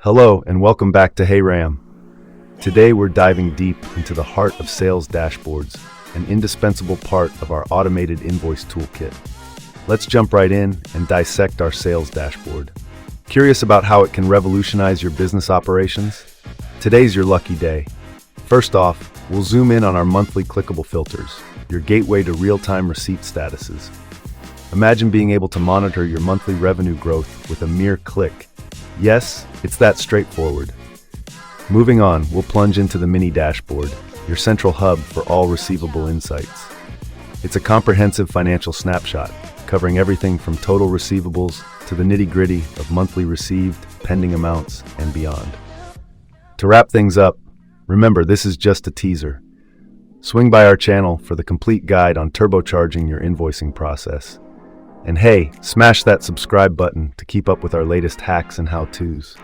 Hello and welcome back to Hey Ram. Today we're diving deep into the heart of sales dashboards, an indispensable part of our automated invoice toolkit. Let's jump right in and dissect our sales dashboard. Curious about how it can revolutionize your business operations? Today's your lucky day. First off, we'll zoom in on our monthly clickable filters, your gateway to real-time receipt statuses. Imagine being able to monitor your monthly revenue growth with a mere click. Yes, it's that straightforward. Moving on, we'll plunge into the mini dashboard, your central hub for all receivable insights. It's a comprehensive financial snapshot, covering everything from total receivables to the nitty-gritty of monthly received, pending amounts, and beyond. To wrap things up, remember this is just a teaser. Swing by our channel for the complete guide on turbocharging your invoicing process. And hey, smash that subscribe button to keep up with our latest hacks and how-tos.